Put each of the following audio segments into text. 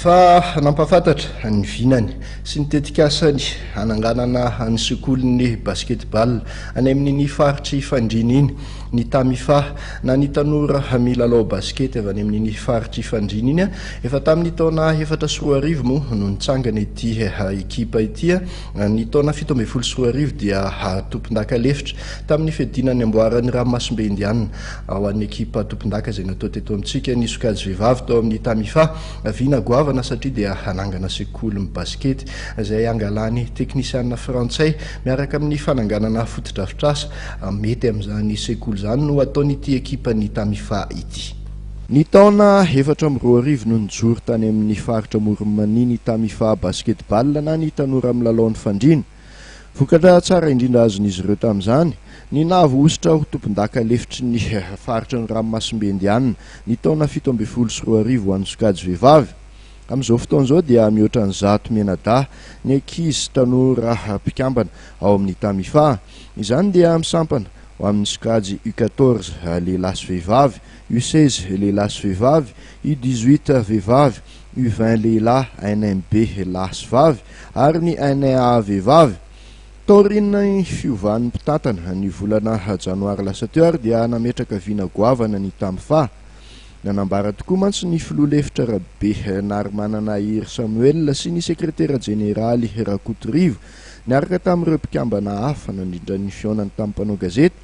fa nampafantatra ny vinany sy ny tetikasany ananganana ny sekoliny basketball any amin'ny faritry Fandrina iny ny Tamifa na ny tanora milalao basket avy any amin'ny faritry Fandrina iny efa tamin'ny taona 4 mo no nitsangana ity ekipa ity. Ny taona 17 dia tompon-daka lefitra tamin'ny fiadinany amboarany Ranomasimbe Indiana ao an'ny ekipa tompon-daka izay natao teto amintsika ny sokajy vehivavy tao amin'ny Tamifa vina goavana satria dia hanangana sekoly ny basket izay angalany teknisiana frantsay miaraka amin'ny fananganana fotodrafitrasa mety amin'izany sekoly zany no ataon'ity ekipa ny Tamifa ity. Ny taona 2014 no nijoro tany amin'ny faritra Morimani ny Tamifa basketball na ny tanora milalao ny Fandrina. Vokatra tsara indrindra azon'izy ireo tamin'izany ny nahavosotra ho tompon-daka lefitry ny faritra ny Ranomasimbe Indiana ny taona 17 ho an'ny sokajy vehivavy. Amin'izao fotoan'izao dia mihoatra ny 100 menada ny ankizy tanora mpikambana ao amin'ny Tamifa. Izany dia misampana ho amin'ny sokajy U14 lehilahy sy vehivavy, U16 lehilahy sy vehivavy, U18 vehivavy, U20 lehilahy, NMB lahy sy vavy ary ny NA vehivavy. Taorina ny fiovan'ny mpitantana ny volana janoary lasa teo ary dia nametraka vina goavana ny Tamifa. Nanambara tokoa mantsy ny filoha lefitra Rabe Narimanana Hery Samuel sy ny sekretera jeneraly Rakotorivo niaraka tamin'ireo mpikambana hafa nandrindra ny fionany tamin'ny mpanao gazety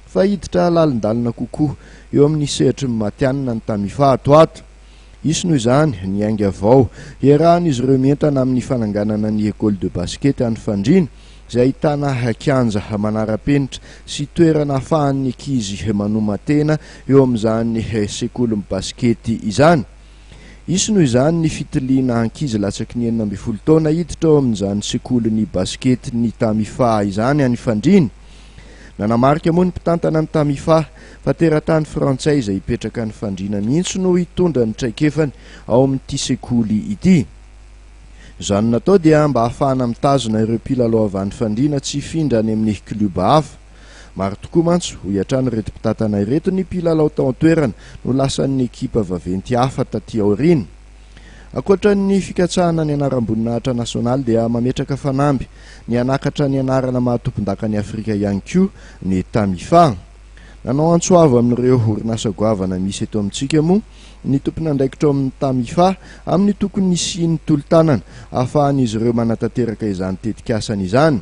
fa hiditra lalindalina kokoa eo amin'ny sehatra ny matianina ny Tamifa atoato. Isy noho izany ny ainga avao iarahan'izy ireo mentana amin'ny fananganana ny école de basket any Fandrina izay ahitana kianja manara-penitra sy toerana ahafahan'ny ankizy manoman-tena eo amin'izany sekoly baskety izany. Isy noho izany ny fitiliana ankizy latsaky ny 12 taona hiditra ao amin'izany sekoly ny basket ny Tamifa izany any Fandrina. Nanamarika moa ny mpitantana ny Tamifa fa teratany frantsay izay hipetraka ny Fandrina mihitsy no hitondra ny traikefany ao amin'ity sekoly ity. Izany natao dia mba ahafahana mitazona ireo mpilalao avy any Fandrina tsy hifindra any amin'ny kluba hafa. Maro tokoa mantsy ho hiatrany ireto mpitantana ireto ny mpilalao tao an-toerana no lasan'ny ekipa vaventy hafa taty aoriana. Ankoatran'ny fikatsahana ny anaram-boninahitra nasionaly dia mametraka fanamby ny anakatra ny anarana mahatompon-daka ny Afrika ihany koa ny Tamifa. Nanao antsoavo amin'ireo orinasa goavana misy eto amintsika moa ny tompon'andraikitra amin'ny Tamifa amin'ny tokony sy ny tolo-tanana ahafahan'izy ireo manatanteraka izany tetikasana izany.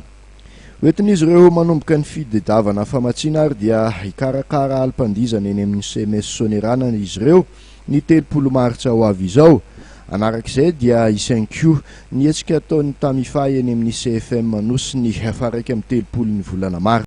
Hoentin'izy ireo manomboka ny fidedavana famatsiana ary dia hikarakara alim-pandizana eny amin'ny CMS Sonerana izy ireo ny 30 martsa ho avy izao. Anarak'izay dia isany koa ny hetsika ataon'ny Tamifa eny amin'ny CFM Manosy ny faraiky amin'ny 30 ny volana martsa.